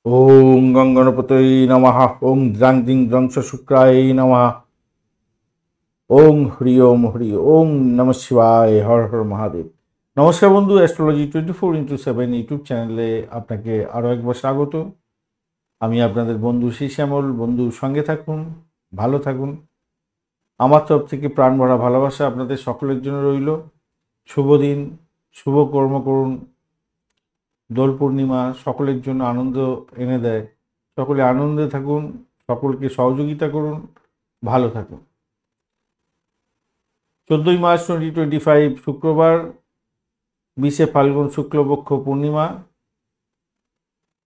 ওম গঙ্গণপতয়ে নমঃ। ওম দ্রাং দিং দ্রংশ শুক্রায় নমঃ। হরি ওম নমঃ শিবায়। হর হর মহাদেব। নমস্কার বন্ধু, অ্যাস্ট্রোলজি 24x7 ইউটিউব চ্যানেলে আপনাকে আরও একবার স্বাগত। আমি আপনাদের বন্ধু শ্যামল। বন্ধু সঙ্গে থাকুন, ভালো থাকুন। আমার তরফ থেকে প্রাণ ভরা ভালোবাসা আপনাদের সকলের জন্য রইল। শুভ দিন, শুভ কর্ম করুন। দোল পূর্ণিমা সকলের জন্য আনন্দ এনে দেয়। সকলে আনন্দে থাকুন, সকলকে সহযোগিতা করুন, ভালো থাকুন। 14 মার্চ 2025 শুক্রবার, 20শে ফাল্গুন শুক্লপক্ষ পূর্ণিমা।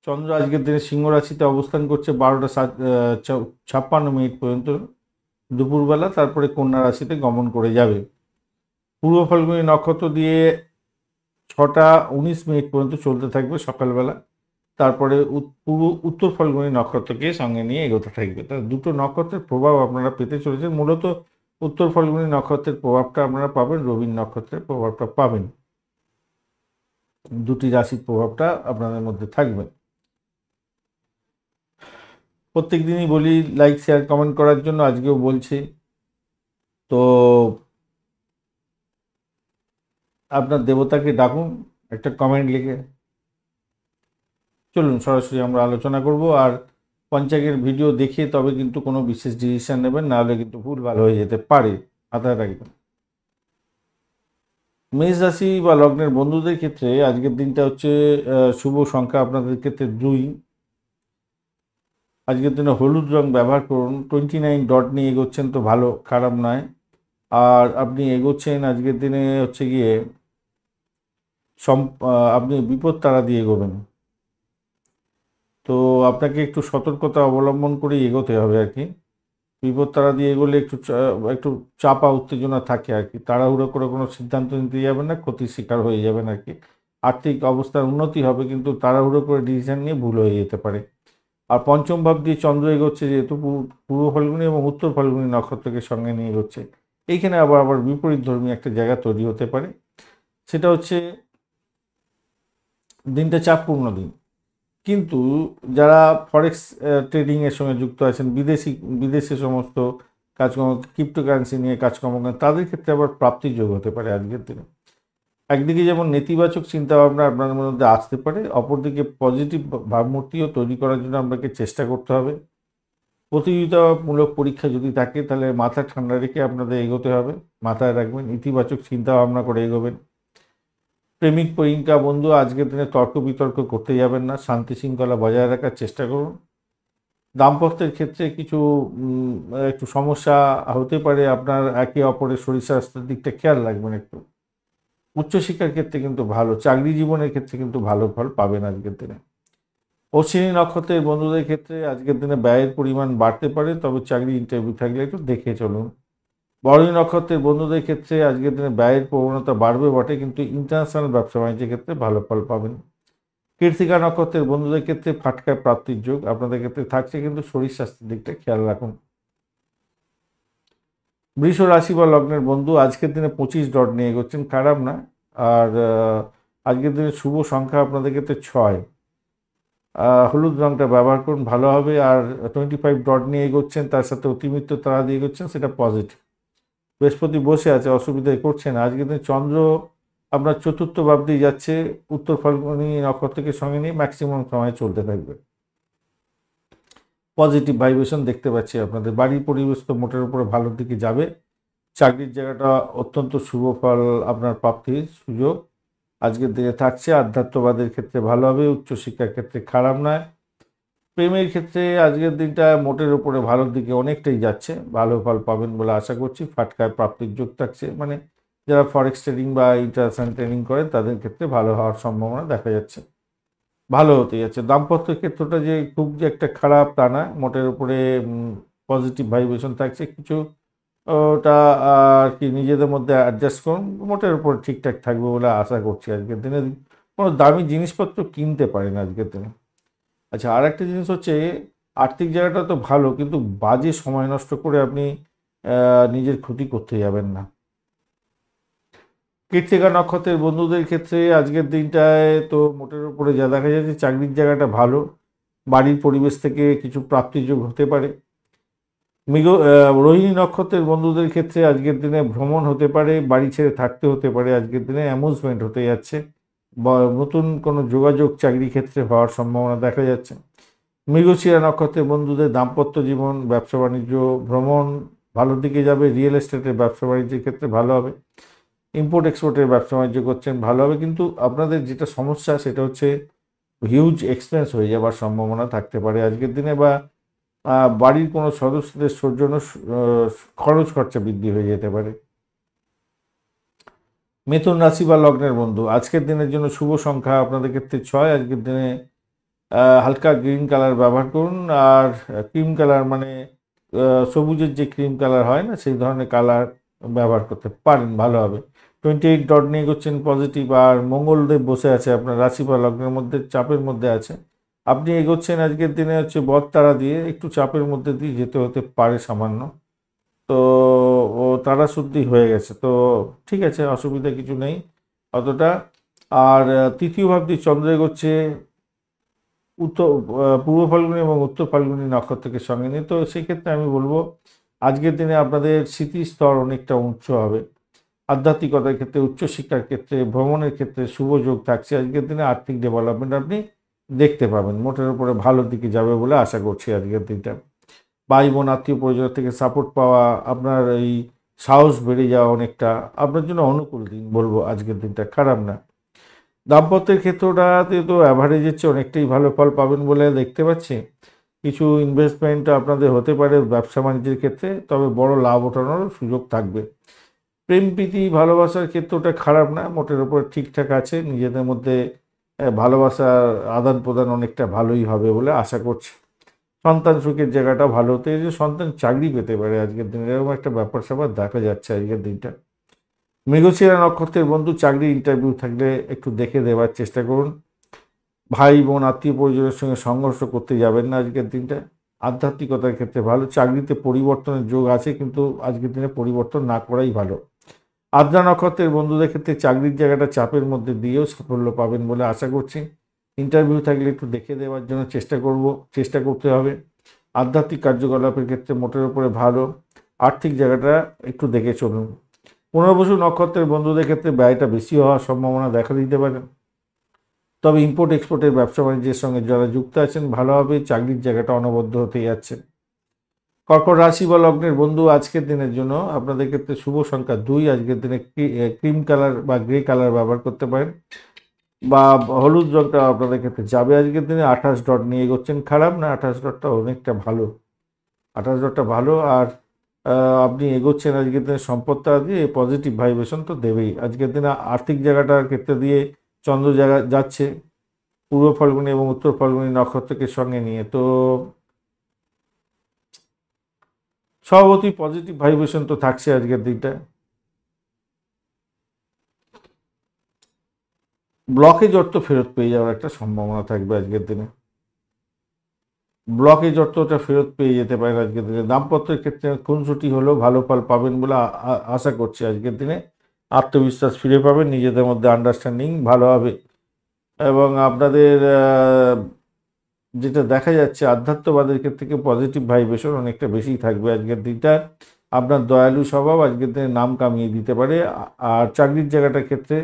চন্দ্র আজকের দিনে সিংহ রাশিতে অবস্থান করছে 12টা 56 মিনিট পর্যন্ত দুপুরবেলা, তারপরে কন্যা রাশিতে গমন করে যাবে। পূর্ব ফাল্গুনী নক্ষত্র দিয়ে 6টা 19 মিনিট পর্যন্ত চলতে থাকবে সকালবেলা, তারপরে উত্তর ফাল্গুনী নক্ষত্রকে সঙ্গে নিয়ে এগোতে থাকবে। তার দুটো নক্ষত্রের প্রভাব আপনারা পেতে চলেছেন। মূলত উত্তর ফাল্গুনী নক্ষত্রের প্রভাবটা আপনারা পাবেন, রবীন্দ্র নক্ষত্রের প্রভাবটা পাবেন। দুটি রাশির প্রভাবটা আপনাদের মধ্যে থাকবে। প্রত্যেক দিনই বলি লাইক শেয়ার কমেন্ট করার জন্য, আজকেও বলছি। তো আপনার দেবতাকে ডাকুন একটা কমেন্ট লিখে। চলুন সরাসরি আমরা আলোচনা করব। আর পঞ্চাঙ্গের ভিডিও দেখে তবে কিন্তু কোনো বিশেষ ডিসিশন নেবেন, নাহলে কিন্তু ভুলভাল হয়ে যেতে পারে, মাথায় রাখবেন। মেষ রাশি বা লগ্নের বন্ধুদের ক্ষেত্রে আজকের দিনটা হচ্ছে শুভ সংখ্যা আপনাদের ক্ষেত্রে 2। আজকের দিনে হলুদ রং ব্যবহার করুন। 29 নিয়ে এগোচ্ছেন তো ভালো, খারাপ নয়। আর আপনি এগোচ্ছেন আজকের দিনে হচ্ছে গিয়ে আপনি বিপদ তারা দিয়ে এগোবেন। তো আপনাকে একটু সতর্কতা অবলম্বন করে এগোতে হবে আর কি। বিপদ তারা দিয়ে এগোলে একটু চাপা উত্তেজনা থাকে আর কি। তাড়াহুড়ো করে কোনো সিদ্ধান্ত নিতে যাবেন না, ক্ষতির শিকার হয়ে যাবেন আর কি। আর্থিক অবস্থার উন্নতি হবে, কিন্তু তাড়াহুড়ো করে ডিসিশন নিয়ে ভুল হয়ে যেতে পারে। আর পঞ্চম ভাব দিয়ে চন্দ্র এগোচ্ছে, যেহেতু পূর্ব ফাল্গুনী এবং উত্তর ফাল্গুনী নক্ষত্রকে সঙ্গে নিয়ে এগোচ্ছে, এইখানে আবার বিপরীত ধর্মী একটা জায়গা তৈরি হতে পারে। সেটা হচ্ছে দিনটা চাপপূর্ণ দিন। কিন্তু যারা ফরেক্স ট্রেডিংয়ের সঙ্গে যুক্ত আছেন, বিদেশে সমস্ত কাজকর্ম, ক্রিপ্টোকারেন্সি নিয়ে কাজকর্ম করেন, তাদের ক্ষেত্রে আবার প্রাপ্তির যোগ হতে পারে আজকের দিনে। একদিকে যেমন নেতিবাচক চিন্তাভাবনা আপনার মধ্যে আসতে পারে, অপরদিকে পজিটিভ ভাবমূর্তিও তৈরি করার জন্য আপনাকে চেষ্টা করতে হবে। প্রতিযোগিতামূলক পরীক্ষা যদি থাকে, তাহলে মাথা ঠান্ডা রেখে আপনাদের এগোতে হবে। মাথায় রাখবেন, ইতিবাচক চিন্তাভাবনা করে এগোবেন। প্রেমিক প্রেমিকা বন্ধু আজকের দিনে তর্ক বিতর্ক করতে যাবেন না, শান্তি শৃঙ্খলা বজায় রাখার চেষ্টা করুন। দাম্পত্যের ক্ষেত্রে কিছু একটু সমস্যা হতে পারে, আপনার একে অপরের শরীর স্বাস্থ্যের দিকটা খেয়াল রাখবেন একটু। উচ্চশিক্ষার ক্ষেত্রে কিন্তু ভালো, চাকরি জীবনের ক্ষেত্রে কিন্তু ভালো ফল পাবেন আজকের দিনে। অশ্বিনী নক্ষত্রের বন্ধুদের ক্ষেত্রে আজকের দিনে ব্যয়ের পরিমাণ বাড়তে পারে, তবে চাকরি ইন্টারভিউ থাকলে একটু দেখে চলুন। বরণী নক্ষত্রের বন্ধুদের ক্ষেত্রে আজকের দিনে ব্যয়ের প্রবণতা বাড়বে বটে, কিন্তু ইন্টারন্যাশনাল ব্যবসা বাণিজ্যের ক্ষেত্রে ভালো ফল পাবেন। কৃত্তিকা নক্ষত্রের বন্ধুদের ক্ষেত্রে ফাটকায় প্রাপ্তির যোগ আপনাদের ক্ষেত্রে থাকছে, কিন্তু শরীর স্বাস্থ্যের দিকটা খেয়াল রাখুন। বৃষ রাশি বা লগ্নের বন্ধু আজকের দিনে 25 নিয়ে এগোচ্ছেন, খারাপ না। আর আজকের দিনে শুভ সংখ্যা আপনাদের ক্ষেত্রে 6। হলুদ রংটা ব্যবহার করুন, ভালো হবে। আর 25 নিয়ে এগোচ্ছেন, তার সাথে অতিমিত্র তারা দিয়ে এগোচ্ছেন, সেটা পজিটিভ। বৃহস্পতি বসে আছে, অসুবিধায় করছে না। আজকের দিনে চন্দ্র আপনার চতুর্থ ভাব দিয়ে যাচ্ছে, উত্তর ফাল্গুনী নক্ষত্রকে সঙ্গে নিয়ে ম্যাক্সিমাম সময় চলতে থাকবে। পজিটিভ ভাইব্রেশন দেখতে পাচ্ছি আপনাদের। বাড়ির পরিবেশ তো মোটের উপরে ভালোর দিকে যাবে। চাকরির জায়গাটা অত্যন্ত শুভ ফল আপনার প্রাপ্তির সুযোগ আজকের দিনে থাকছে। আধ্যাত্মবাদের ক্ষেত্রে ভালো হবে, উচ্চশিক্ষার ক্ষেত্রে খারাপ নয়। প্রেমের ক্ষেত্রে আজকের দিনটা মোটের উপরে ভালোর দিকে অনেকটাই যাচ্ছে, ভালো ফল পাবেন বলে আশা করছি। ফাটকায় প্রাপ্তির যোগ থাকছে, মানে যারা ফরেক্স ট্রেডিং বা ইন্টারন্যাশনাল ট্রেডিং করেন তাদের ক্ষেত্রে ভালো হওয়ার সম্ভাবনা দেখা যাচ্ছে, ভালো হতে যাচ্ছে। দাম্পত্য ক্ষেত্রটা যে খুব যে একটা খারাপ তা না, মোটের উপরে পজিটিভ ভাইব্রেশন থাকছে। কিছু ওটা আর কি নিজেদের মধ্যে অ্যাডজাস্ট করুন, মোটের উপর ঠিকঠাক থাকবে বলে আশা করছি। আজকের দিনে কোনো দামি জিনিসপত্র কিনতে পারেন আজকের দিনে। আচ্ছা, আর একটা জিনিস হচ্ছে, আর্থিক জায়গাটা তো ভালো, কিন্তু বাজে সময় নষ্ট করে আপনি নিজের ক্ষতি করতে যাবেন না। কৃত্তিকা নক্ষত্রের বন্ধুদের ক্ষেত্রে আজকের দিনটায় তো মোটের উপরে যা দেখা যাচ্ছে, চাকরির জায়গাটা ভালো। বাড়ির পরিবেশ থেকে কিছু প্রাপ্তিযোগ হতে পারে। রোহিণী নক্ষত্রের বন্ধুদের ক্ষেত্রে আজকের দিনে ভ্রমণ হতে পারে, বাড়ি ছেড়ে থাকতে হতে পারে, আজকের দিনে অ্যামুজমেন্ট হতে যাচ্ছে বা নতুন কোনো যোগাযোগ চাকরি ক্ষেত্রে হওয়ার সম্ভাবনা দেখা যাচ্ছে। মৃগশিরা নক্ষত্রের বন্ধুদের দাম্পত্য জীবন, ব্যবসা বাণিজ্য, ভ্রমণ ভালোর দিকে যাবে। রিয়েল এস্টেটের ব্যবসা বাণিজ্যের ক্ষেত্রে ভালো হবে। ইম্পোর্ট এক্সপোর্টের ব্যবসা বাণিজ্য করছেন, ভালো হবে। কিন্তু আপনাদের যেটা সমস্যা সেটা হচ্ছে হিউজ এক্সপেন্স হয়ে যাওয়ার সম্ভাবনা থাকতে পারে আজকের দিনে, বা বাড়ির কোনো সদস্যদের জন্য খরচ খরচা বৃদ্ধি হয়ে যেতে পারে। মিথুন রাশি বা লগ্নের বন্ধু, আজকের দিনের জন্য শুভ সংখ্যা আপনাদের ক্ষেত্রে 6। আজকের দিনে হালকা গ্রিন কালার ব্যবহার করুন, আর ক্রিম কালার মানে সবুজের যে ক্রিম কালার হয় না, সেই ধরনের কালার ব্যবহার করতে পারেন, ভালো হবে। 28 ডট নিয়ে করছেন পজিটিভ, আর মঙ্গলদেব বসে আছে আপনার রাশি বা লগ্নের মধ্যে, চাপের মধ্যে আছে। আপনি এগোচ্ছেন আজকের দিনে হচ্ছে বদ তারা দিয়ে, একটু চাপের মধ্যে দিয়ে যেতে হতে পারে সামান্য। তো ও তারা শুদ্ধি হয়ে গেছে, তো ঠিক আছে, অসুবিধা কিছু নেই অতটা। আর তৃতীয় ভাব দিয়ে চন্দ্র এগোচ্ছে পূর্ব ফাল্গুনী এবং উত্তর ফাল্গুনী নক্ষত্রকে সঙ্গে নিয়ে। তো সেক্ষেত্রে আমি বলবো আজকের দিনে আপনাদের স্মৃতিস্তর অনেকটা উচ্চ হবে। আধ্যাত্মিকতার ক্ষেত্রে, উচ্চশিক্ষার ক্ষেত্রে, ভ্রমণের ক্ষেত্রে শুভ যোগ থাকছে। আজকের দিনে আর্থিক ডেভেলপমেন্ট আপনি দেখতে পাবেন, মোটের উপরে ভালোর দিকে যাবে বলে আশা করছি আজকের দিনটা। ভাই বোন আত্মীয় পরিজন থেকে সাপোর্ট পাওয়া, আপনার এই সাহস বেড়ে যাওয়া অনেকটা আপনার জন্য অনুকূল দিন বলবো আজকের দিনটা, খারাপ না। দাম্পত্যের ক্ষেত্রটাতে তো অ্যাভারেজের চেয়ে অনেকটাই ভালো ফল পাবেন বলে দেখতে পাচ্ছি। কিছু ইনভেস্টমেন্ট আপনাদের হতে পারে ব্যবসা বাণিজ্যের ক্ষেত্রে, তবে বড় লাভ ওঠানোর সুযোগ থাকবে। প্রেম প্রীতি ভালোবাসার ক্ষেত্রটা খারাপ না, মোটের ওপর ঠিকঠাক আছে। নিজেদের মধ্যে ভালোবাসার আদান প্রদান অনেকটা ভালোই হবে বলে আশা করছি। সন্তান সুখের জায়গাটা ভালো হতে, যে সন্তান চাকরি পেতে পারে আজকের দিনে, এরকম একটা ব্যাপার স্যাপার দেখা যাচ্ছে আজকের দিনটা। মৃগশিরা নক্ষত্রের বন্ধু, চাকরি ইন্টারভিউ থাকলে একটু দেখে দেওয়ার চেষ্টা করুন। ভাই বোন আত্মীয় পরিজনের সঙ্গে সংঘর্ষ করতে যাবেন না আজকের দিনটা। আধ্যাত্মিকতার ক্ষেত্রে ভালো, চাকরিতে পরিবর্তনের যোগ আছে, কিন্তু আজকের দিনে পরিবর্তন না করাই ভালো। আদ্রা নক্ষত্রের বন্ধুদের ক্ষেত্রে চাকরির জায়গাটা চাপের মধ্যে দিয়েও সাফল্য পাবেন বলে আশা করছি। ইন্টারভিউ থাকলে একটু দেখে দেওয়ার জন্য চেষ্টা করতে হবে। আধ্যাত্মিক কার্যকলাপের ক্ষেত্রে মোটের উপরে ভালো। আর্থিক জায়গাটা একটু দেখে চলুন। পুনর্বসু নক্ষত্রের বন্ধুদের ক্ষেত্রে ব্যয়টা বেশি হওয়ার সম্ভাবনা দেখা দিতে পারে, তবে ইম্পোর্ট এক্সপোর্টের ব্যবসা বাণিজ্যের সঙ্গে যারা যুক্ত আছেন ভালোভাবে, চাকরির জায়গাটা অনবদ্য হতে যাচ্ছে। কর্কট রাশি বা লগ্নের বন্ধু, আজকের দিনের জন্য আপনাদের ক্ষেত্রে শুভ সংখ্যা 2। আজকের দিনে ক্রিম কালার বা গ্রে কালার ব্যবহার করতে পারেন, বা হলুদ রঙটা আপনাদের ক্ষেত্রে যাবে আজকের দিনে। 28 ডট নিয়ে এগোচ্ছেন, খারাপ না, 28 ডটটা অনেকটা ভালো, 28 ডটটা ভালো। আর আপনি এগোচ্ছেন আজকের দিনে সম্পদটা দিয়ে, পজিটিভ ভাইব্রেশন তো দেবেই। আজকের দিনে আর্থিক জায়গাটার ক্ষেত্রে দিয়ে চন্দ্র জায়গা যাচ্ছে পূর্ব ফাল্গুনী এবং উত্তর ফাল্গুনী নক্ষত্রকে সঙ্গে নিয়ে, তো স্বভাবতই পজিটিভ ভাইব্রেশন তো থাকছে আজকের দিনটা। ব্লকেজ অর্থ ফেরত পেয়ে যাওয়ার একটা সম্ভাবনা থাকবে আজকের দিনে, ব্লকেজ অর্থটা ফেরত পেয়ে যেতে পারেন আজকের দিনে। দাম্পত্যের ক্ষেত্রে খুনসুটি হলেও ভালো ফল পাবেন বলে আশা করছি আজকের দিনে। আত্মবিশ্বাস ফিরে পাবেন, নিজেদের মধ্যে আন্ডারস্ট্যান্ডিং ভালো হবে, এবং আপনাদের যেটা দেখা যাচ্ছে আধ্যাত্মবাদের ক্ষেত্রে থেকে পজিটিভ ভাইব্রেশন অনেকটা বেশি থাকবে আজকের দিনটা। আপনার দয়ালু স্বভাব আজকের দিনে নাম কামিয়ে দিতে পারে। আর চাকরির জায়গাটার ক্ষেত্রে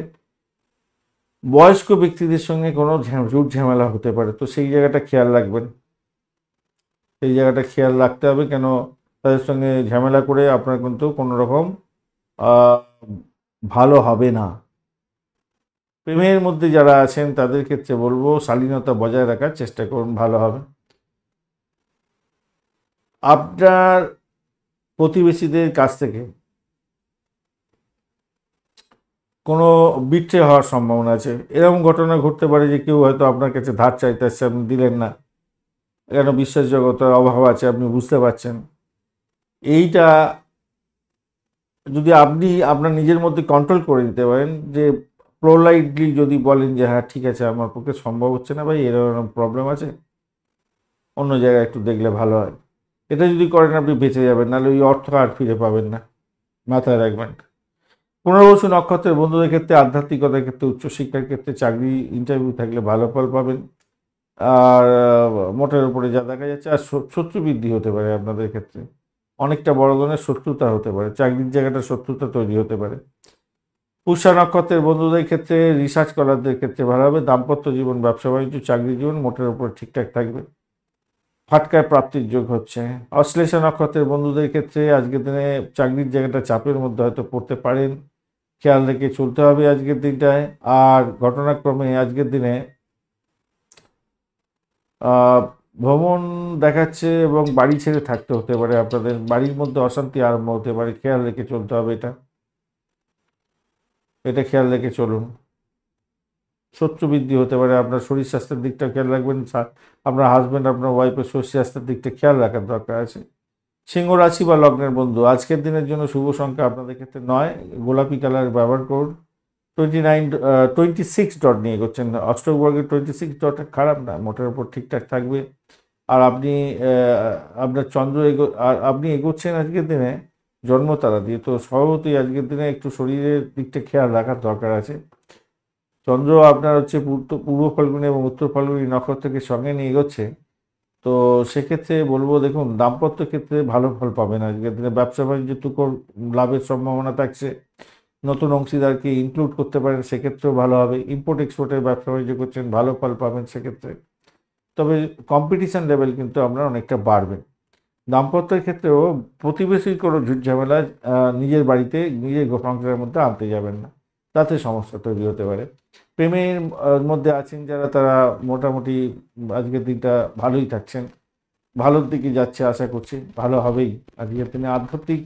বয়স্ক ব্যক্তিদের সঙ্গে কোনো ঝুট ঝামেলা হতে পারে, তো সেই জায়গাটা খেয়াল রাখবেন, সেই জায়গাটা খেয়াল রাখতে হবে। কেন তাদের সঙ্গে ঝামেলা করে আপনার কিন্তু কোনো রকম ভালো হবে না। প্রেমের মধ্যে যারা আছেন তাদের ক্ষেত্রে বলবো শালীনতা বজায় রাখার চেষ্টা করুন, ভালো হবে। আপনার প্রতিবেশীদের কাছ থেকে কোনো বিট্রে হওয়ার সম্ভাবনা আছে। এরকম ঘটনা ঘটতে পারে যে কেউ হয়তো আপনার কাছে ধার চাইতে আসছে, আপনি দিলেন না, কেন বিশ্বাসযোগ্যতার অভাব আছে, আপনি বুঝতে পারছেন। এইটা যদি আপনি আপনার নিজের মধ্যে কন্ট্রোল করে দিতে পারেন, যে প্রোলাইটলি যদি বলেন যে হ্যাঁ ঠিক আছে আমার পক্ষে সম্ভব হচ্ছে না ভাই, এরকম প্রবলেম আছে, অন্য জায়গায় একটু দেখলে ভালো হয়, এটা যদি করেন আপনি বেঁচে যাবেন, নাহলে ওই অর্থ আর ফিরে পাবেন না, মাথায় রাখবেন। পুনর্বসু নক্ষত্রের বন্ধুদের ক্ষেত্রে আধ্যাত্মিকতার ক্ষেত্রে, উচ্চশিক্ষার ক্ষেত্রে, চাকরি ইন্টারভিউ থাকলে ভালো ফল পাবেন। আর মোটের উপরে যা দেখা যাচ্ছে, আর শত্রু বৃদ্ধি হতে পারে আপনাদের ক্ষেত্রে, অনেকটা বড় ধরনের শত্রুতা হতে পারে, চাকরির জায়গাটা শত্রুতা তৈরি হতে পারে। পুষ্যা নক্ষত্রের বন্ধুদের ক্ষেত্রে, রিসার্চ করারদের ক্ষেত্রে ভালো হবে। দাম্পত্য জীবন, ব্যবসা বাণিজ্য, চাকরি জীবন মোটের উপর ঠিকঠাক থাকবে। ফাটকায় প্রাপ্তির যোগ হচ্ছে। অশ্লেষা নক্ষত্রের বন্ধুদের ক্ষেত্রে আজকের দিনে চাকরির জায়গাটা চাপের মধ্যে হয়তো পড়তে পারেন, খেয়াল রেখে চলতে হবে আজকের দিনটায়। আর ঘটনাক্রমে আজকের দিনে আহ, ভ্রমণ দেখাচ্ছে এবং বাড়ি ছেড়ে থাকতে হতে পারে, আপনাদের বাড়ির মধ্যে অশান্তি আরম্ভ হতে পারে, খেয়াল রেখে চলতে হবে। এটা এটা খেয়াল রেখে চলুন। শত্রু বৃদ্ধি হতে পারে, আপনার শরীর স্বাস্থ্যের দিকটা খেয়াল রাখবেন। আপনার হাজব্যান্ড, আপনার ওয়াইফের শরীর স্বাস্থ্যের দিকটা খেয়াল রাখার দরকার আছে। সিংহ রাশি বা লগ্নের বন্ধু, আজকের দিনের জন্য শুভ সংখ্যা আপনাদের ক্ষেত্রে 9, গোলাপি কালার ব্যবহার করুন। 26 ডট নিয়ে এগোচ্ছেন, অষ্টক বর্গের 26 ডট খারাপ না, মোটের উপর ঠিকঠাক থাকবে। আর আপনি আপনার চন্দ্র আর আপনি এগোচ্ছেন আজকের দিনে জন্মতারা দিয়ে, তো স্বভাবতই আজকের দিনে একটু শরীরের দিকটা খেয়াল রাখার দরকার আছে। চন্দ্র আপনার হচ্ছে পূর্ব ফাল্গুনি এবং উত্তর ফাল্গুনি নক্ষত্রকে সঙ্গে নিয়ে এগোচ্ছে, তো সেক্ষেত্রে বলবো দেখুন, দাম্পত্য ক্ষেত্রে ভালো ফল পাবেন আজকের দিনে। ব্যবসা বাণিজ্য তুকর লাভের সম্ভাবনা থাকছে, নতুন অংশীদারকে ইনক্লুড করতে পারেন, সেক্ষেত্রেও ভালো হবে। ইম্পোর্ট এক্সপোর্টের ব্যবসা বাণিজ্য করছেন, ভালো ফল পাবেন সেক্ষেত্রে। তবে কম্পিটিশন লেভেল কিন্তু আপনার অনেকটা বাড়বে। দাম্পত্যের ক্ষেত্রেও প্রতিবেশীর কোনো ঝুট ঝামেলা নিজের বাড়িতে, নিজের সংসারের মধ্যে আনতে যাবেন না, তাতে সমস্যা তৈরি হতে পারে। প্রেমের মধ্যে আছেন যারা, তারা মোটামুটি আজকের দিনটা ভালোই থাকছেন, ভালোর দিকে যাচ্ছে, আশা করছি ভালো হবেই। আজকের দিনে আধ্যাত্মিক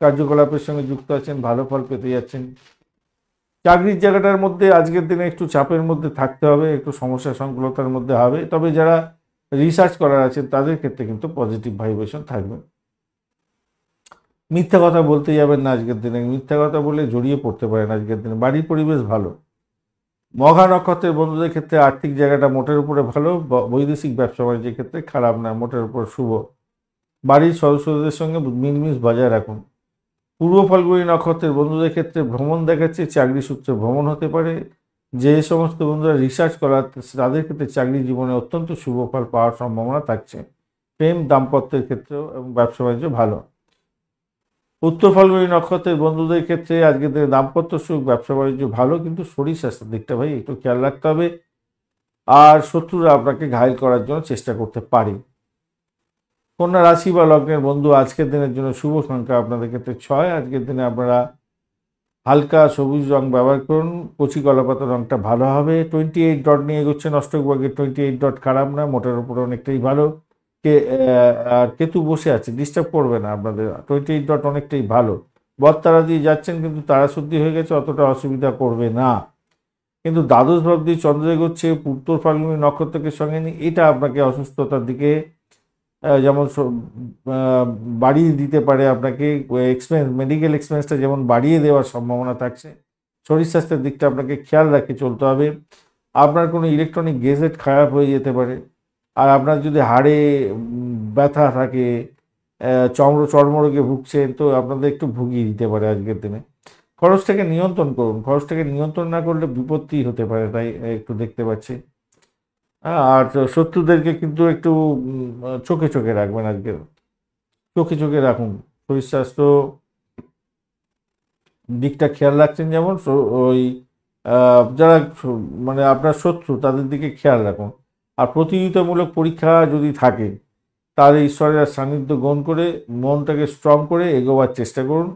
কার্যকলাপের সঙ্গে যুক্ত আছেন, ভালো ফল পেতে যাচ্ছেন। চাকরির জায়গাটার মধ্যে আজকের দিনে একটু চাপের মধ্যে থাকতে হবে, একটু সমস্যা সংকুলতার মধ্যে হবে, তবে যারা রিসার্চ করার আছেন তাদের ক্ষেত্রে কিন্তু পজিটিভ ভাইব্রেশন থাকবে। মিথ্যা কথা বলতে যাবেন না আজকের দিনে, মিথ্যা কথা বলে জড়িয়ে পড়তে পারেন আজকের দিনে। বাড়ির পরিবেশ ভালো। মঘা নক্ষত্রের বন্ধুদের ক্ষেত্রে আর্থিক জায়গাটা মোটের উপরে ভালো, বৈদেশিক ব্যবসা বাণিজ্যের ক্ষেত্রে খারাপ না, মোটের উপর শুভ। বাড়ির সদস্যদের সঙ্গে মিলমিশ বজায় রাখুন। পূর্ব ফাল্গুনী নক্ষত্রের বন্ধুদের ক্ষেত্রে ভ্রমণ দেখাচ্ছে, চাকরি সূত্রে ভ্রমণ হতে পারে। যে সমস্ত বন্ধুরা রিসার্চ করার, তাদের ক্ষেত্রে চাকরি জীবনে অত্যন্ত শুভ ফল পাওয়ার সম্ভাবনা থাকছে। প্রেম, দাম্পত্যের ক্ষেত্রেও এবং ব্যবসা বাণিজ্য ভালো। উত্তর ফাল্গুনী নক্ষত্রের বন্ধুদের ক্ষেত্রে আজকের দিনে দাম্পত্য সুখ, ব্যবসা বাণিজ্য ভালো, কিন্তু শরীর স্বাস্থ্যের দিকটা ভাই একটু খেয়াল রাখতে হবে। আর শত্রুরা আপনাকে ঘায়েল করার জন্য চেষ্টা করতে পারে। কন্যা রাশি বা লগ্নের বন্ধু, আজকের দিনের জন্য শুভ সংখ্যা আপনাদের ক্ষেত্রে 6। আজকের দিনে আপনারা হালকা সবুজ রং ব্যবহার করুন, কচি কলাপাতা রংটা ভালো হবে। 28 ডট নিয়ে এগোচ্ছেন, অষ্টক বর্গের 28 ডট খারাপ না, মোটের উপরে অনেকটাই ভালো। আর কেতু বসে আছে, ডিস্টার্ব করবে না আপনাদের। 28 ডট অনেকটাই ভালো। বদ তারা দিয়ে যাচ্ছেন, কিন্তু তারা শুদ্ধি হয়ে গেছে, অতটা অসুবিধা করবে না। কিন্তু দ্বাদশ ভাব দিয়ে চন্দ্র এগোচ্ছে উত্তর ফাল্গুনী নক্ষত্রকে সঙ্গে নিয়ে, এটা আপনাকে অসুস্থতার দিকে যেমন বাড়িয়ে দিতে পারে, আপনাকে এক্সপেন্স, মেডিকেল এক্সপেন্সটা যেমন বাড়িয়ে দেওয়ার সম্ভাবনা থাকছে। শরীর স্বাস্থ্যের দিকটা আপনাকে খেয়াল রাখে চলতে হবে। আপনার কোনো ইলেকট্রনিক গেজেট খারাপ হয়ে যেতে পারে। আর আপনার যদি হাড়ে ব্যথা থাকে, চর্মরোগে ভুগছেন, তো আপনাদের একটু ভুগিয়ে দিতে পারে আজকের দিনে। খরচটাকে নিয়ন্ত্রণ করুন, খরচটাকে নিয়ন্ত্রণ না করলে বিপত্তি হতে পারে, তাই একটু দেখতে পাচ্ছি। আর শত্রুদেরকে কিন্তু একটু চোখে চোখে রাখবেন আজকে, চোখে চোখে রাখুন। শরীর স্বাস্থ্য দিকটা খেয়াল রাখছেন, যেমন ওই যারা মানে আপনার শত্রু, তাদের দিকে খেয়াল রাখুন। আর প্রতিযোগিতামূলক পরীক্ষা যদি থাকে, তাহলে ঈশ্বরের সান্নিধ্য গ্রহণ করে মনটাকে স্ট্রং করে এগোবার চেষ্টা করুন,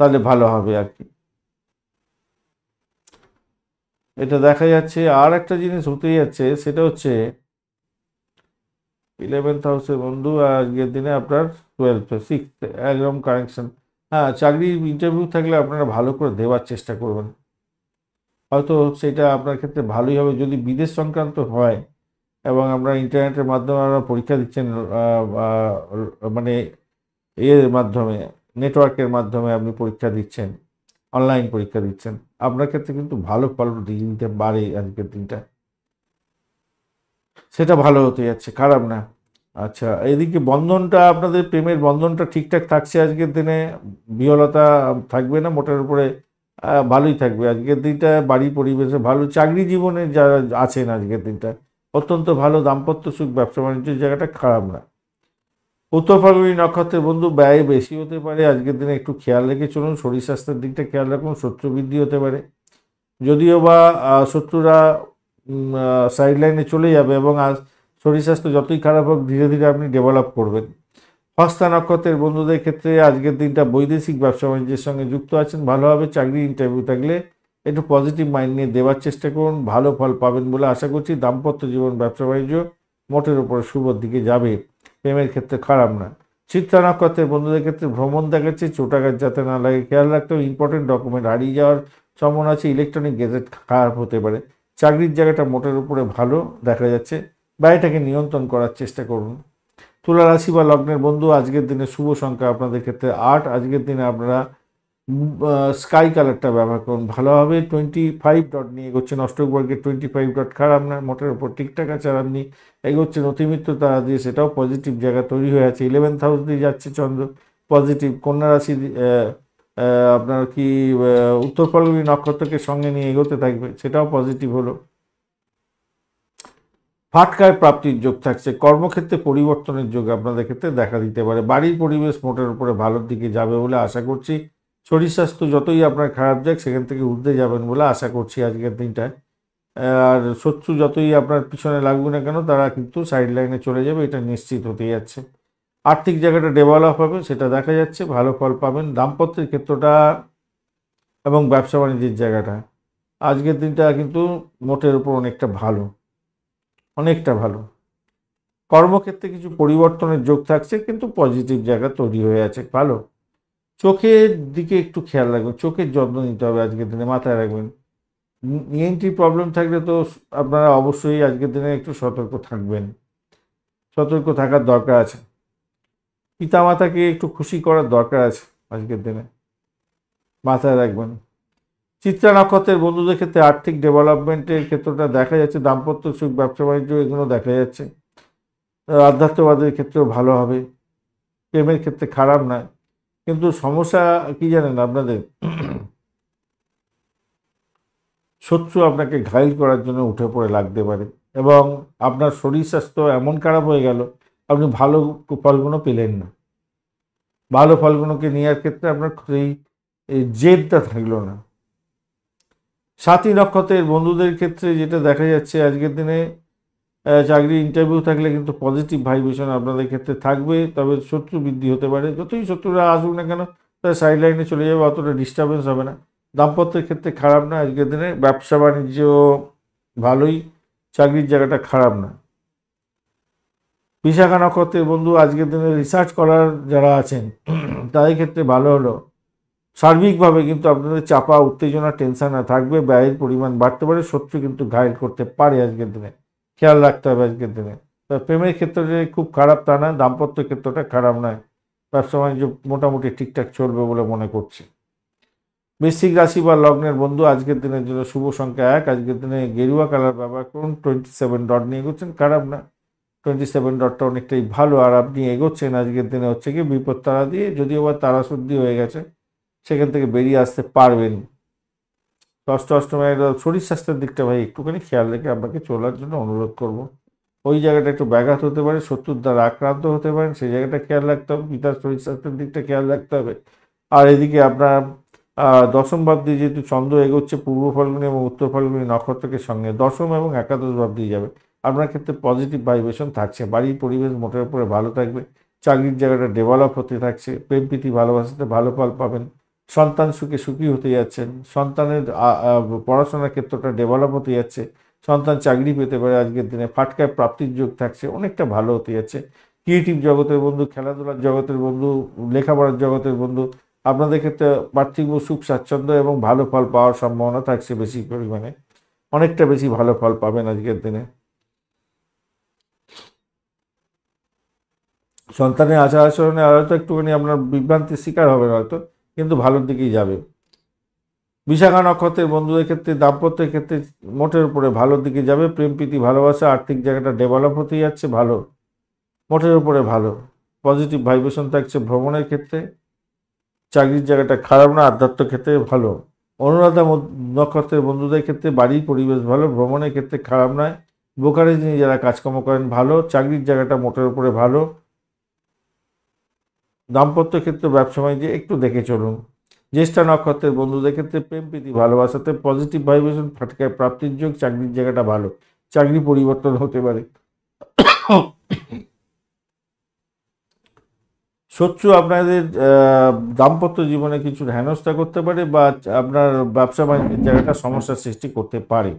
তাহলে ভালো হবে আর কি। এটা দেখা যাচ্ছে। আর একটা জিনিস হতে যাচ্ছে, সেটা হচ্ছে 11th হাউসের বন্ধু, আর আজকের দিনে আপনার 6 একদম কানেকশন। হ্যাঁ, চাকরির ইন্টারভিউ থাকলে আপনারা ভালো করে দেওয়ার চেষ্টা করবেন, হয়তো সেটা আপনার ক্ষেত্রে ভালোই হবে। যদি বিদেশ সংক্রান্ত হয় এবং আপনারা ইন্টারনেটের মাধ্যমে আপনারা পরীক্ষা দিচ্ছেন, মানে এর মাধ্যমে, নেটওয়ার্কের মাধ্যমে আপনি পরীক্ষা দিচ্ছেন, অনলাইন পরীক্ষা দিচ্ছেন, আপনার ক্ষেত্রে কিন্তু ভালো ফল দিতে পারে আজকের দিনটা, সেটা ভালো হতে যাচ্ছে, খারাপ না। আচ্ছা, এদিকে বন্ধনটা, আপনাদের প্রেমের বন্ধনটা ঠিকঠাক থাকছে আজকের দিনে, বিহলতা থাকবে না, মোটের উপরে ভালোই থাকবে আজকের দিনটা। বাড়ি পরিবেশে ভালো, চাকরি জীবনে যারা আছেন আজকের দিনটা অত্যন্ত ভালো, দাম্পত্য সুখ, ব্যবসা বাণিজ্যের জায়গাটা খারাপ না। উত্তর ফাল্গুনী নক্ষত্রের বন্ধু ব্যয় বেশি হতে পারে আজকের দিনে, একটু খেয়াল রেখে চলুন, শরীর স্বাস্থ্যের দিকটা খেয়াল রাখুন, শত্রু বৃদ্ধি হতে পারে। যদিও বা শত্রুরা সাইড লাইনে চলে যাবে এবং শরীর স্বাস্থ্য যতই খারাপ হোক ধীরে ধীরে আপনি ডেভেলপ করবেন। হস্তা নক্ষত্রের বন্ধুদের ক্ষেত্রে আজকের দিনটা বৈদেশিক ব্যবসা বাণিজ্যের সঙ্গে যুক্ত আছেন, ভালো হবে। চাকরি ইন্টারভিউ থাকলে একটু পজিটিভ মাইন্ড নিয়ে দেওয়ার চেষ্টা করুন, ভালো ফল পাবেন বলে আশা করছি। দাম্পত্য জীবন, ব্যবসা বাণিজ্য মোটের উপরে শুভর দিকে যাবে, প্রেমের ক্ষেত্রে খারাপ না। চিত্রা নক্ষত্রের বন্ধুদের ক্ষেত্রে ভ্রমণ দেখাচ্ছে, চোটাঘাত যাতে না লাগে খেয়াল রাখতে হবে। ইম্পর্টেন্ট ডকুমেন্ট হারিয়ে যাওয়ার সম্ভাবনা আছে, ইলেকট্রনিক গ্যাজেট খারাপ হতে পারে। চাকরির জায়গাটা মোটের উপরে ভালো দেখা যাচ্ছে, ব্যয়টাকে নিয়ন্ত্রণ করার চেষ্টা করুন। তুলা রাশি বা লগ্নের বন্ধু আজকের দিনে শুভ সংখ্যা আপনাদের ক্ষেত্রে 8। আজকের দিনে আপনারা স্কাই কালারটা ব্যবহার করুন, ভালো হবে। 25 ডট নিয়ে এগোচ্ছেন, অষ্টক বর্গের 25 ডট খারাপ না, মোটের উপর ঠিকঠাক আছে। আর আপনি এগোচ্ছেন অতিমিত্র তারা দিয়ে, সেটাও পজিটিভ জায়গা তৈরি হয়ে আছে। 11th হাউস দিয়ে যাচ্ছে চন্দ্র, পজিটিভ। কন্যা রাশি আপনার কি উত্তর ফাল্গুনী নক্ষত্রকে সঙ্গে নিয়ে এগোতে থাকবে, সেটাও পজিটিভ হলো। ফাটকায় প্রাপ্তির যোগ থাকছে, কর্মক্ষেত্রে পরিবর্তনের যোগ আপনাদের ক্ষেত্রে দেখা দিতে পারে। বাড়ির পরিবেশ মোটের উপরে ভালোর দিকে যাবে বলে আশা করছি। শরীর স্বাস্থ্য যতই আপনার খারাপ যাক সেখান থেকে উঠতে যাবেন বলে আশা করছি আজকের দিনটায়। আর শত্রু যতই আপনার পিছনে লাগবে না কেন তারা কিন্তু সাইড লাইনে চলে যাবে, এটা নিশ্চিত হতে যাচ্ছে। আর্থিক জায়গাটা ডেভেলপ হবে, সেটা দেখা যাচ্ছে, ভালো ফল পাবেন। দাম্পত্যের ক্ষেত্রটা এবং ব্যবসা বাণিজ্যের জায়গাটা আজকের দিনটা কিন্তু মোটের উপর অনেকটা ভালো, অনেকটা ভালো। কর্মক্ষেত্রে কিছু পরিবর্তনের যোগ থাকছে, কিন্তু পজিটিভ জায়গা তৈরি হয়ে আছে, ভালো। চোখের দিকে একটু খেয়াল রাখবেন, চোখের যত্ন নিতে হবে আজকের দিনে, মাথায় রাখবেন। ইএনটি প্রবলেম থাকলে তো আপনারা অবশ্যই আজকের দিনে একটু সতর্ক থাকবেন, সতর্ক থাকার দরকার আছে। পিতামাতাকে একটু খুশি করার দরকার আছে আজকের দিনে, মাথায় রাখবেন। চিত্রা নক্ষত্রের বন্ধুদের ক্ষেত্রে আর্থিক ডেভেলপমেন্টের ক্ষেত্রটা দেখা যাচ্ছে, দাম্পত্য সুখ, ব্যবসা বাণিজ্য এগুলো দেখা যাচ্ছে। আধ্যাত্মবাদের ক্ষেত্রেও ভালো হবে, প্রেমের ক্ষেত্রে খারাপ নয়। কিন্তু সমস্যা কি জানেন আপনাদের, শত্রু আপনাকে ঘায়েল করার জন্য উঠে পড়ে লাগতে পারে এবং আপনার শরীর স্বাস্থ্য এমন খারাপ হয়ে গেল আপনি ভালো ফলগুলো পেলেন না। ভালো ফলগুলোকে নেওয়ার ক্ষেত্রে আপনার সেই জেদটা থাকলো না। সাথী নক্ষত্রের বন্ধুদের ক্ষেত্রে যেটা দেখা যাচ্ছে আজকের দিনে, চাকরি ইন্টারভিউ থাকলে কিন্তু পজিটিভ ভাইব্রেশন আপনাদের ক্ষেত্রে থাকবে, তবে শত্রু বৃদ্ধি হতে পারে। যতই শত্রুরা আসুক না কেন তারা সাইড লাইনে চলে যাবে, অতটা ডিস্টারবেন্স হবে না। দাম্পত্যের ক্ষেত্রে খারাপ না আজকের দিনে, ব্যবসা বাণিজ্য ভালোই, চাকরির জায়গাটা খারাপ না। বিশাখা নক্ষত্রের বন্ধু আজকের দিনে রিসার্চ করার যারা আছেন তাদের ক্ষেত্রে ভালো হলো। সার্বিকভাবে কিন্তু আপনাদের চাপা, উত্তেজনা, টেনশন থাকবে, ব্যয়ের পরিমাণ বাড়তে পারে, শত্রু কিন্তু ঘায়েল করতে পারে আজকের দিনে, খেয়াল রাখতে হবে আজকের দিনে। প্রেমের ক্ষেত্রে খুব খারাপ তা না, দাম্পত্য ক্ষেত্রটা খারাপ নয়, ব্যবসা বাণিজ্য মোটামুটি ঠিকঠাক চলবে বলে মনে করছি। বৃশ্চিক রাশি বা লগ্নের বন্ধু আজকের দিনের জন্য শুভ সংখ্যা 1। আজকের দিনে গেরুয়া কালার ব্যবহার করুন, 27 ডট নিয়ে এগোচ্ছেন, খারাপ না। 27 ডটটা অনেকটাই ভালো। আর আপনি এগোচ্ছেন আজকের দিনে হচ্ছে কি বিপদ তারা দিয়ে, যদিও বা তারা শুদ্ধি হয়ে গেছে, সেখান থেকে বেরিয়ে আসতে পারবেন। ষষ্ঠ অষ্টমের শরীর স্বাস্থ্যের দিকটা ভাই একটুখানি খেয়াল রেখে আপনাকে চলার জন্য অনুরোধ করব। ওই জায়গাটা একটু ব্যাঘাত হতে পারে, শত্রুর দ্বারা আক্রান্ত হতে পারেন, সেই জায়গাটা খেয়াল রাখতে হবে। পিতার শরীর স্বাস্থ্যের দিকটা খেয়াল রাখতে হবে। আর এদিকে আপনার দশম ভাব দিয়ে যেহেতু চন্দ্র এগোচ্ছে পূর্ব ফাল্গুনী এবং উত্তর ফাল্গুনী নক্ষত্রকে সঙ্গে, দশম এবং একাদশ ভাব দিয়ে যাবে, আপনার ক্ষেত্রে পজিটিভ ভাইব্রেশন থাকছে। বাড়ির পরিবেশ মোটের উপরে ভালো থাকবে, চাকরির জায়গাটা ডেভেলপ হতে থাকছে, প্রেম প্রীতি ভালোবাসাতে ভালো ফল পাবেন। সন্তান সুখে সুখী হতে যাচ্ছেন, সন্তানের পড়াশোনার ক্ষেত্রটা ডেভেলপ হতে যাচ্ছে, সন্তান চাকরি পেতে পারে আজকের দিনে, ফাটকায় প্রাপ্তির যোগ থাকছে, অনেকটা ভালো হতে যাচ্ছে। ক্রিয়েটিভ জগতের বন্ধু, খেলাধুলার জগতের বন্ধু, লেখাপড়ার জগতের বন্ধু, আপনাদের ক্ষেত্রে পার্থিব সুখ স্বাচ্ছন্দ্য এবং ভালো ফল পাওয়ার সম্ভাবনা থাকছে বেশি পরিমাণে, অনেকটা বেশি ভালো ফল পাবেন আজকের দিনে। সন্তানের আচার আচরণে হয়তো একটুখানি আপনার বিভ্রান্তির শিকার হবেন হয়তো, কিন্তু ভালোর দিকেই যাবে। বিশাখা নক্ষত্রের বন্ধুদের ক্ষেত্রে দাম্পত্যের ক্ষেত্রে মোটের উপরে ভালোর দিকে যাবে, প্রেম প্রীতি ভালোবাসা, আর্থিক জায়গাটা ডেভেলপ হতে যাচ্ছে, ভালো, মোটের উপরে ভালো, পজিটিভ ভাইব্রেশন থাকছে। ভ্রমণের ক্ষেত্রে চাকরির জায়গাটা খারাপ না, আধ্যাত্ম ক্ষেত্রে ভালো। অনুরাধা নক্ষত্রের বন্ধুদের ক্ষেত্রে বাড়ির পরিবেশ ভালো, ভ্রমণের ক্ষেত্রে খারাপ নয়, ব্রোকারেজ নিয়ে যারা কাজকর্ম করেন ভালো, চাকরির জায়গাটা মোটের উপরে ভালো। দাম্পত্য ক্ষেত্রে ব্যবসা বাণিজ্যে একটু দেখে চলুন। জ্যেষ্ঠা নক্ষত্রের বন্ধুদের ক্ষেত্রে প্রেম প্রীতি ভালোবাসাতে পজিটিভ ভাইব্রেশন, ফাটকায় প্রাপ্তির যোগ, চাকরির জায়গাটা ভালো, চাকরি পরিবর্তন হতে পারে। শত্রু আপনাদের দাম্পত্য জীবনে কিছু হেনস্থা করতে পারে বা আপনার ব্যবসা বাণিজ্যের জায়গাটা সমস্যার সৃষ্টি করতে পারে।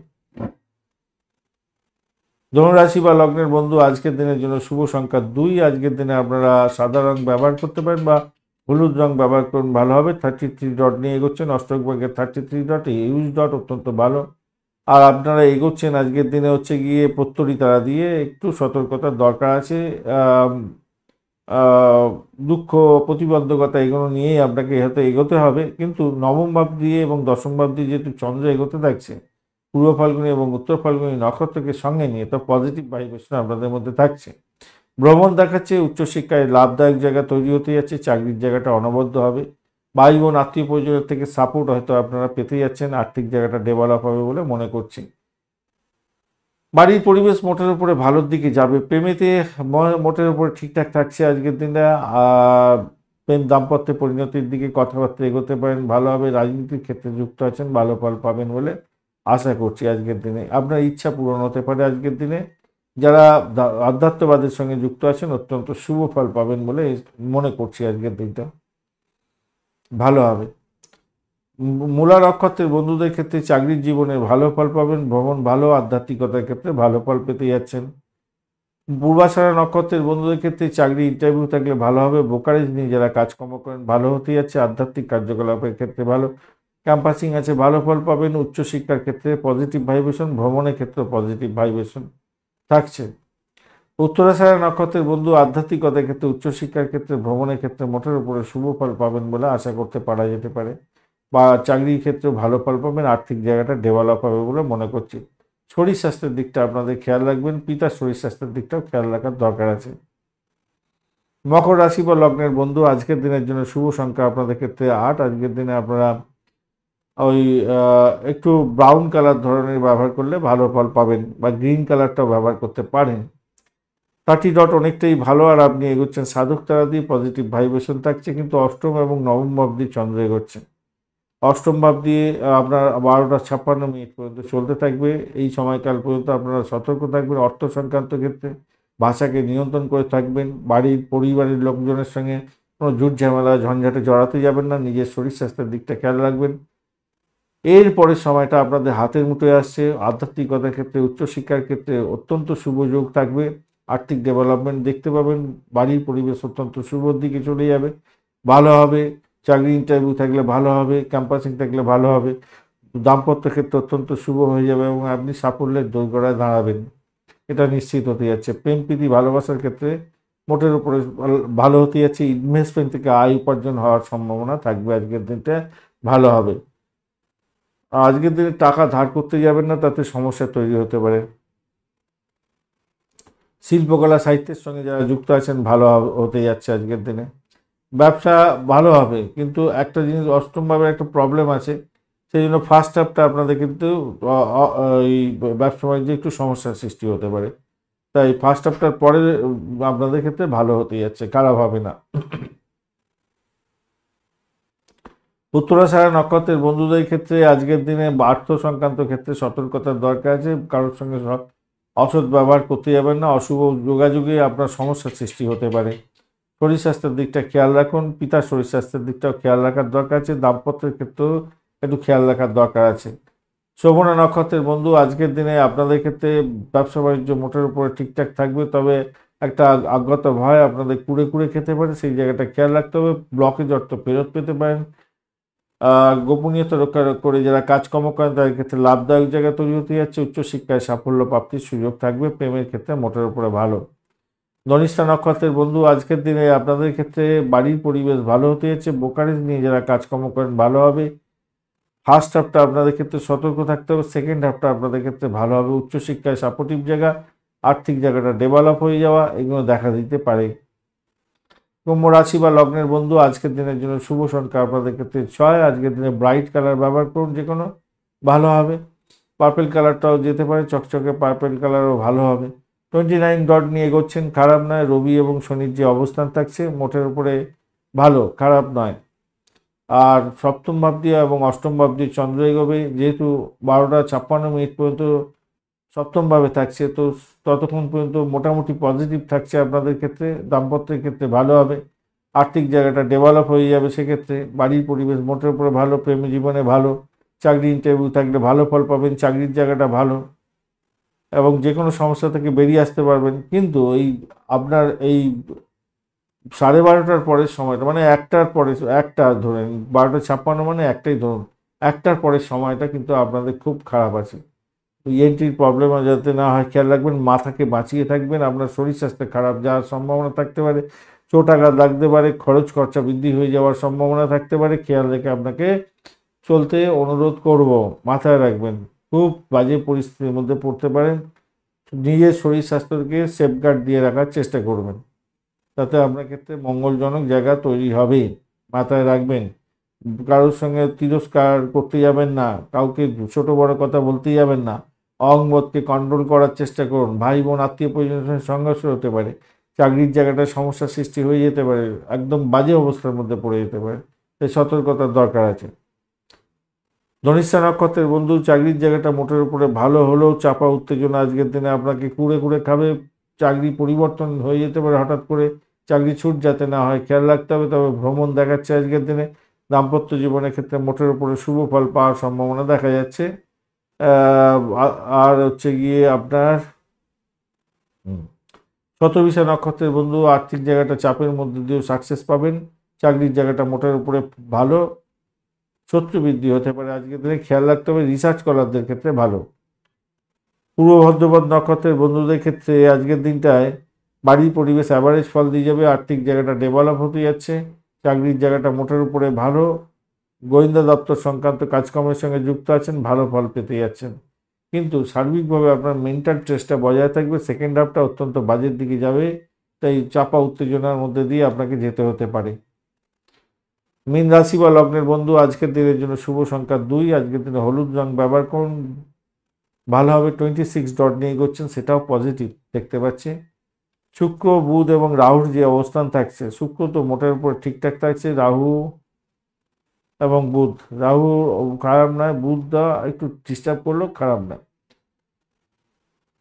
ধনুরাশি বা লগ্নের বন্ধু আজকের দিনের জন্য শুভ সংখ্যা 2। আজকের দিনে আপনারা সাদা রং ব্যবহার করতে পারেন বা হলুদ রং ব্যবহার করুন, ভালো হবে। 33 ডট নিয়ে এগোচ্ছেন, অষ্টক ভাগ্যের 33 ডট, ইউজ ডট অত্যন্ত ভালো। আর আপনারা এগোচ্ছেন আজকের দিনে হচ্ছে গিয়ে প্রত্যরী তারা দিয়ে, একটু সতর্কতার দরকার আছে। দুঃখ প্রতিবন্ধকতা এগুলো নিয়েই আপনাকে হয়তো এগোতে হবে, কিন্তু নবম ভাব দিয়ে এবং দশম ভাব দিয়ে যেহেতু চন্দ্র এগোতে থাকছে, পূর্ব ফাল্গুনী এবং উত্তর ফাল্গুনী নক্ষত্রকে সঙ্গে নিয়ে, তো পজিটিভ ভাইব্রেশন আপনাদের মধ্যে থাকছে। ভ্রমণ দেখাচ্ছে, উচ্চশিক্ষায় লাভদায়ক জায়গা তৈরি হতে যাচ্ছে, চাকরির জায়গাটা অনবদ্য হবে। ভাই বোন আত্মীয় পরিজনের থেকে সাপোর্ট হয়তো আপনারা পেতে যাচ্ছেন, আর্থিক জায়গাটা ডেভেলপ হবে বলে মনে করছি। বাড়ির পরিবেশ মোটের উপরে ভালোর দিকে যাবে। প্রেমেতে মোটের উপরে ঠিকঠাক থাকছে আজকের দিনটা। প্রেম দাম্পত্যে পরিণতির দিকে কথাবার্তা এগোতে পারেন, ভালো হবে। রাজনীতির ক্ষেত্রে যুক্ত আছেন, ভালো ফল পাবেন বলে আশা করছি আজকের দিনে। আপনার ইচ্ছা পূরণ হতে পারে আজকের দিনে। যারা আধ্যাত্মবাদের সঙ্গে যুক্ত আছেন অত্যন্ত শুভ ফল পাবেন বলে মনে করছি আজকের দিনটা ভালো হবে। মূলা নক্ষত্রের বন্ধুদের ক্ষেত্রে চাকরির জীবনে ভালো ফল পাবেন, ভ্রমণ ভালো, আধ্যাত্মিকতার ক্ষেত্রে ভালো ফল পেতে যাচ্ছেন। পূর্বাষাঢ়া নক্ষত্রের বন্ধুদের ক্ষেত্রে চাকরি ইন্টারভিউ থাকলে ভালো হবে, ব্রোকারেজ নিয়ে যারা কাজকর্ম করেন ভালো হতে যাচ্ছে, আধ্যাত্মিক কার্যকলাপের ক্ষেত্রে ভালো, ক্যাম্পাসিং আছে ভালো ফল পাবেন, উচ্চশিক্ষার ক্ষেত্রে পজিটিভ ভাইব্রেশন, ভ্রমণের ক্ষেত্রে পজিটিভ ভাইব্রেশন থাকছে। উত্তরাষাঢ়া নক্ষত্রের বন্ধু আধ্যাত্মিকতার ক্ষেত্রে, উচ্চশিক্ষার ক্ষেত্রে, ভ্রমণের ক্ষেত্রে মোটের উপরে শুভ ফল পাবেন বলে আশা করতে পারা যেতে পারে, বা চাকরির ক্ষেত্রে ভালো ফল পাবেন, আর্থিক জায়গাটা ডেভেলপ হবে বলে মনে করছি। শরীর স্বাস্থ্যের দিকটা আপনাদের খেয়াল রাখবেন, পিতার শরীর স্বাস্থ্যের দিকটাও খেয়াল রাখার দরকার আছে। মকর রাশি বা লগ্নের বন্ধু আজকের দিনের জন্য শুভ সংখ্যা আপনাদের ক্ষেত্রে 8। আজকের দিনে আপনারা ওই একটু ব্রাউন কালার ধরনের ব্যবহার করলে ভালো ফল পাবেন, বা গ্রিন কালারটাও ব্যবহার করতে পারেন। 30 ডট অনেকটাই ভালো, আর আপনি এগোচ্ছেন সাধক তারা দিয়ে, পজিটিভ ভাইব্রেশন থাকছে, কিন্তু অষ্টম এবং নবম ভাব দিয়ে চন্দ্র এগোচ্ছে। অষ্টম ভাব দিয়ে আপনার 12টা 56 মিনিট পর্যন্ত চলতে থাকবে। এই সময়কাল পর্যন্ত আপনারা সতর্ক থাকবেন অর্থ সংক্রান্ত ক্ষেত্রে, ভাষাকে নিয়ন্ত্রণ করে থাকবেন, বাড়ির পরিবারের লোকজনের সঙ্গে কোনো ঝুট ঝামেলা ঝঞ্ঝাটে জড়াতে যাবেন না, নিজের শরীর স্বাস্থ্যের দিকটা খেয়াল রাখবেন। এর পরের সময়টা আপনাদের হাতের মুঠোয় আসছে, আধ্যাত্মিকতার ক্ষেত্রে, উচ্চশিক্ষার ক্ষেত্রে অত্যন্ত শুভ যোগ থাকবে, আর্থিক ডেভেলপমেন্ট দেখতে পাবেন, বাড়ির পরিবেশ অত্যন্ত শুভর দিকে চলে যাবে, ভালো হবে। চাকরি ইন্টারভিউ থাকলে ভালো হবে, ক্যাম্পাসিং থাকলে ভালো হবে, দাম্পত্য ক্ষেত্রে অত্যন্ত শুভ হয়ে যাবে এবং আপনি সাফল্যের দোরগোড়ায় দাঁড়াবেন, এটা নিশ্চিত হতে যাচ্ছে। প্রেম প্রীতি ভালোবাসার ক্ষেত্রে মোটের উপরে ভালো হতে যাচ্ছে, ইনভেস্টমেন্ট থেকে আয় উপার্জন হওয়ার সম্ভাবনা থাকবে, আজকের দিনটা ভালো হবে। আজকের দিনে টাকা ধার করতে যাবেন না, তাতে সমস্যা তৈরি হতে পারে। শিল্পকলা সাহিত্যের সঙ্গে যারা যুক্ত আছেন ভালো হতে যাচ্ছে আজকের দিনে। ব্যবসা ভালো হবে, কিন্তু একটা জিনিস অষ্টমভাবে একটা প্রবলেম আছে, সেই জন্য ফার্স্ট হাফটা আপনাদের কিন্তু এই ব্যবসা বাণিজ্যে একটু সমস্যার সৃষ্টি হতে পারে। তাই ফার্স্ট হাফটার পরে আপনাদের ক্ষেত্রে ভালো হতে যাচ্ছে, খারাপ হবে না। উত্তরাষাঢ়া নক্ষত্রের বন্ধুদের ক্ষেত্রে আজকের দিনে অর্থ সংক্রান্ত ক্ষেত্রে সতর্কতার দরকার আছে, কারোর সঙ্গে অসৎ ব্যবহার করতে যাবেন না, অশুভ যোগাযোগে আপনার সমস্যার সৃষ্টি হতে পারে। শরীর স্বাস্থ্যের দিকটা খেয়াল রাখুন, পিতার শরীর স্বাস্থ্যের দিকটাও খেয়াল রাখার দরকার আছে, দাম্পত্যের ক্ষেত্রেও একটু খেয়াল রাখার দরকার আছে। শোভনা নক্ষত্রের বন্ধু আজকের দিনে আপনাদের ক্ষেত্রে ব্যবসা বাণিজ্য মোটের উপরে ঠিকঠাক থাকবে, তবে একটা অজ্ঞাত ভয় আপনাদের কুড়ে কুড়ে খেতে পারে, সেই জায়গাটা খেয়াল রাখতে হবে। ব্লকেজ অর্থ ফেরত পেতে পারেন। গোপনীয়তা রক্ষা করে যারা কাজকর্ম করেন তাদের ক্ষেত্রে লাভদায়ক জায়গা তৈরি হতে যাচ্ছে, উচ্চশিক্ষায় সাফল্য প্রাপ্তির সুযোগ থাকবে, প্রেমের ক্ষেত্রে মোটের উপরে ভালো। ধনিষ্ঠা নক্ষত্রের বন্ধু আজকের দিনে আপনাদের ক্ষেত্রে বাড়ির পরিবেশ ভালো হতে যাচ্ছে, ব্রোকারেজ নিয়ে যারা কাজকর্ম করেন ভালো হবে। ফার্স্ট হাফটা আপনাদের ক্ষেত্রে সতর্ক থাকতে হবে, সেকেন্ড হাফটা আপনাদের ক্ষেত্রে ভালো হবে। উচ্চশিক্ষায় সাপোর্টিভ জায়গা, আর্থিক জায়গাটা ডেভেলপ হয়ে যাওয়া, এগুলো দেখা দিতে পারে। কুম্ভ রাশি বা লগ্নের বন্ধু আজকের দিনের জন্য শুভ সংখ্যা আপনাদের ক্ষেত্রে 6। আজকের দিনে ব্রাইট কালার ব্যবহার করুন, যে কোনো ভালো হবে। পার্পেল কালারটাও যেতে পারে, চকচকে পার্পেল কালারও ভালো হবে। 29 ডট নিয়ে এগোচ্ছেন, খারাপ নয়। রবি এবং শনির যে অবস্থান থাকছে মোটের উপরে ভালো, খারাপ নয়। আর সপ্তম ভাব দিয়ে এবং অষ্টম ভাব দিয়ে চন্দ্র এগোবে, যেহেতু 12টা 56 মিনিট পর্যন্ত সপ্তমভাবে থাকছে, তো ততক্ষণ পর্যন্ত মোটামুটি পজিটিভ থাকছে আপনাদের ক্ষেত্রে। দাম্পত্যের ক্ষেত্রে ভালো হবে, আর্থিক জায়গাটা ডেভেলপ হয়ে যাবে সেক্ষেত্রে। বাড়ির পরিবেশ মোটের উপরে ভালো, প্রেম জীবনে ভালো, চাকরি ইন্টারভিউ থাকলে ভালো ফল পাবেন, চাকরির জায়গাটা ভালো এবং যে কোনো সমস্যা থেকে বেরিয়ে আসতে পারবেন। কিন্তু আপনার এই 12:30টার পরের সময়টা, মানে একটার পরে, একটা ধরেন 12টা 56 মানে একটাই ধরুন, একটার পরের সময়টা কিন্তু আপনাদের খুব খারাপ আছে। এন্ট্রির প্রবলেম যাতে না হয় খেয়াল রাখবেন, মাথাকে বাঁচিয়ে থাকবেন। আপনার শরীর স্বাস্থ্য খারাপ যাওয়ার সম্ভাবনা থাকতে পারে, চোট আঘাত লাগতে পারে, খরচ খরচা বৃদ্ধি হয়ে যাওয়ার সম্ভাবনা থাকতে পারে, খেয়াল রেখে আপনাকে চলতে অনুরোধ করব। মাথায় রাখবেন, খুব বাজে পরিস্থিতির মধ্যে পড়তে পারেন। নিজের শরীর স্বাস্থ্যকে সেফগার্ড দিয়ে রাখার চেষ্টা করবেন, তাতে আপনার ক্ষেত্রে মঙ্গলজনক জায়গা তৈরি হবে। মাথায় রাখবেন, কারোর সঙ্গে তিরস্কার করতে যাবেন না, কাউকে ছোট বড় কথা বলতে যাবেন না, অহংবোধকে কন্ট্রোল করার চেষ্টা করুন। ভাই বোন আত্মীয় পরিজনের সঙ্গে সংঘর্ষ হতে পারে, চাকরির জায়গাটা সমস্যার সৃষ্টি হয়ে যেতে পারে, একদম বাজে অবস্থার মধ্যে পড়ে যেতে পারে, তাই সতর্কতার দরকার আছে। ধনিষ্ঠা নক্ষত্রের বন্ধু, চাকরির জায়গাটা মোটের উপরে ভালো হলেও চাপা উত্তেজনা আজকের দিনে আপনাকে কুড়ে কুড়ে খাবে। চাকরি পরিবর্তন হয়ে যেতে পারে হঠাৎ করে, চাকরি ছুট যাতে না হয় খেয়াল রাখতে হবে। তবে ভ্রমণ দেখাচ্ছে আজকের দিনে। দাম্পত্য জীবনের ক্ষেত্রে মোটের উপরে শুভ ফল পাওয়ার সম্ভাবনা দেখা যাচ্ছে। আর হচ্ছে গিয়ে আপনার শতবিশা নক্ষত্রের বন্ধু, আর্থিক জায়গাটা চাপের মধ্যে দিয়েও সাকসেস পাবেন। চাকরির জায়গাটা মোটের উপরে ভালো, শত্রু বৃদ্ধি হতে পারে আজকের দিনে, খেয়াল রাখতে হবে। রিসার্চ করারদের ক্ষেত্রে ভালো। পূর্ব ভদ্রপদ নক্ষত্রের বন্ধুদের ক্ষেত্রে আজকের দিনটায় বাড়ির পরিবেশ অ্যাভারেজ ফল দিয়ে যাবে, আর্থিক জায়গাটা ডেভেলপ হতে যাচ্ছে, চাকরির জায়গাটা মোটের উপরে ভালো। গোয়েন্দা দপ্তর সংক্রান্ত কাজকর্মের সঙ্গে যুক্ত আছেন, ভালো ফল পেতে যাচ্ছেন। কিন্তু সার্বিকভাবে আপনার মেন্টাল স্ট্রেসটা বজায় থাকবে। সেকেন্ড হাফটা অত্যন্ত বাজের দিকে যাবে, তাই চাপা উত্তেজনার মধ্যে দিয়ে আপনাকে যেতে হতে পারে। মীন রাশি বা লগ্নের বন্ধু, আজকের দিনের জন্য শুভ সংখ্যা 2। আজকের দিনে হলুদ রং ব্যবহার করুন, ভালো হবে। 26 ডট নিয়ে এগোচ্ছেন, সেটাও পজিটিভ দেখতে পাচ্ছি। শুক্র বুধ এবং রাহুর যে অবস্থান থাকছে, শুক্র তো মোটের উপর ঠিকঠাক থাকছে, রাহু এবং বুধ, রাহু খারাপ নয়, বুধটা একটু ডিস্টার্ব করলেও খারাপ নয়।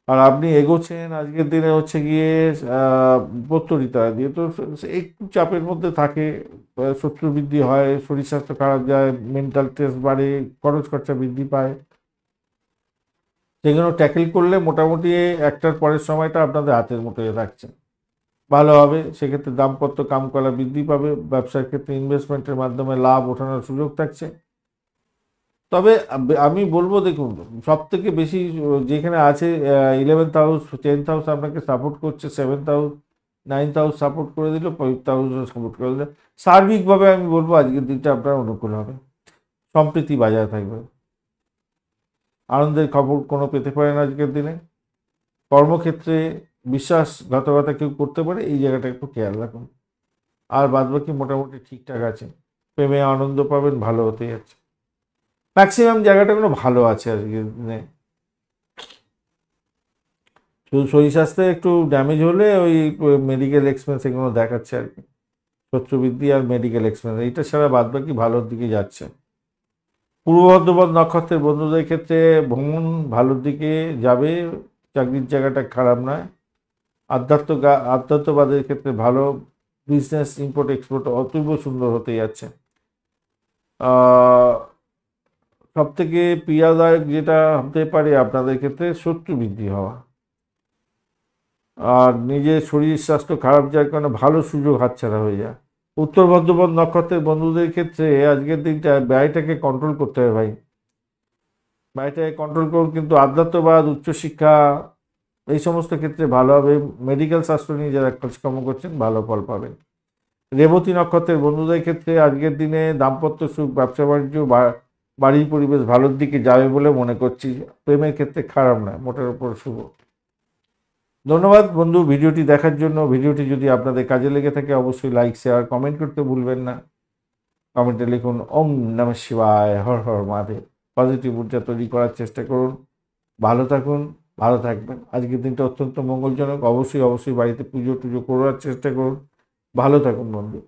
আর আপনি এগোচ্ছেন আজকের দিনে হচ্ছে গিয়ে প্রত্যরিতা দিয়ে, তো একটু চাপের মধ্যে থাকে, শত্রু বৃদ্ধি হয়, শরীর স্বাস্থ্য খারাপ যায়, মেন্টাল স্ট্রেস বাড়ে, খরচ খরচা বৃদ্ধি পায়। সেগুলো ট্যাকেল করলে মোটামুটি একটার পরের সময়টা আপনাদের হাতের মুঠোয় থাকছে, ভালো হবে। সেক্ষেত্রে দাম্পত্য কামকলা বৃদ্ধি পাবে, ব্যবসার ক্ষেত্রে ইনভেস্টমেন্টের মাধ্যমে লাভ ওঠানোর সুযোগ থাকছে। তবে আমি বলবো, দেখুন, সব থেকে বেশি যেখানে আছে 11th হাউস 10th হাউস আপনাকে সাপোর্ট করছে, 7th house 9th house support করে দিল, 5th হাউস সাপোর্ট করে দিল। সার্বিকভাবে আমি বলবো আজকের দিনটা আপনার অনুকূল হবে, সম্প্রীতি বাজায় থাকবে, আনন্দের খবর কোনো পেতে পারেন আজকের দিনে। কর্মক্ষেত্রে বিশ্বাসঘাতকতা কেউ করতে পারে, এই জায়গাটা একটু খেয়াল রাখুন। আর বাদবাকি মোটামুটি ঠিকঠাক আছে, প্রেমে আনন্দ পাবেন, ভালো হতে যাচ্ছে। ম্যাক্সিমাম জায়গাটাগুলো ভালো আছে আজকের দিনে। শুধু শরীর স্বাস্থ্যে একটু ড্যামেজ হলে ওই মেডিকেল এক্সপেন্স এগুলো দেখাচ্ছে আর কি, শত্রুবৃদ্ধি আর মেডিকেল এক্সপেন্স, এইটা ছাড়া বাদবাকি ভালোর দিকে যাচ্ছে। পূর্ব বর্ধমান নক্ষত্রের বন্ধুদের ক্ষেত্রে ভ্রমণ ভালোর দিকে যাবে, চাকরির জায়গাটা খারাপ নয়। আধ্যাত্মবাদের ক্ষেত্রে ভালো, বিজনেস ইম্পোর্ট এক্সপোর্ট অতীব সুন্দর হতে যাচ্ছে। সব থেকে পীড়াদায়ক যেটা হতে পারে আপনাদের ক্ষেত্রে শত্রু বৃদ্ধি হওয়া, আর নিজের শরীর স্বাস্থ্য খারাপ যাওয়ার কারণে ভালো সুযোগ হাতছাড়া হয়ে যায়। উত্তর ভদ্রপদ নক্ষত্রের বন্ধুদের ক্ষেত্রে আজকের দিনটা ব্যয়টাকে কন্ট্রোল করতে হবে ভাই, ব্যয়টাকে কন্ট্রোল করুন। কিন্তু আধ্যাত্মবাদ, উচ্চশিক্ষা এই সমস্ত ক্ষেত্রে ভালো হবে। মেডিকেল শাস্ত্র নিয়ে যারা কাজকর্ম করছেন ভালো ফল পাবেন। রেবতী নক্ষত্রের বন্ধুদের ক্ষেত্রে আজকের দিনে দাম্পত্য সুখ, ব্যবসা বাণিজ্য, বাড়ির পরিবেশ ভালোর দিকে যাবে বলে মনে করছি। প্রেমের ক্ষেত্রে খারাপ নয়, মোটের উপর শুভ। ধন্যবাদ বন্ধু ভিডিওটি দেখার জন্য। ভিডিওটি যদি আপনাদের কাজে লেগে থাকে অবশ্যই লাইক, শেয়ার, কমেন্ট করতে ভুলবেন না। কমেন্টে লিখুন ওম নমঃ শিবায়, হর হর মহাদেব। পজিটিভ ঊর্জা তৈরি করার চেষ্টা করুন। ভালো থাকুন, ভালো থাকবেন। আজকের দিনটা অত্যন্ত মঙ্গলজনক। অবশ্যই বাড়িতে পুজো টুজো করার চেষ্টা করুন। ভালো থাকুন বন্ধু।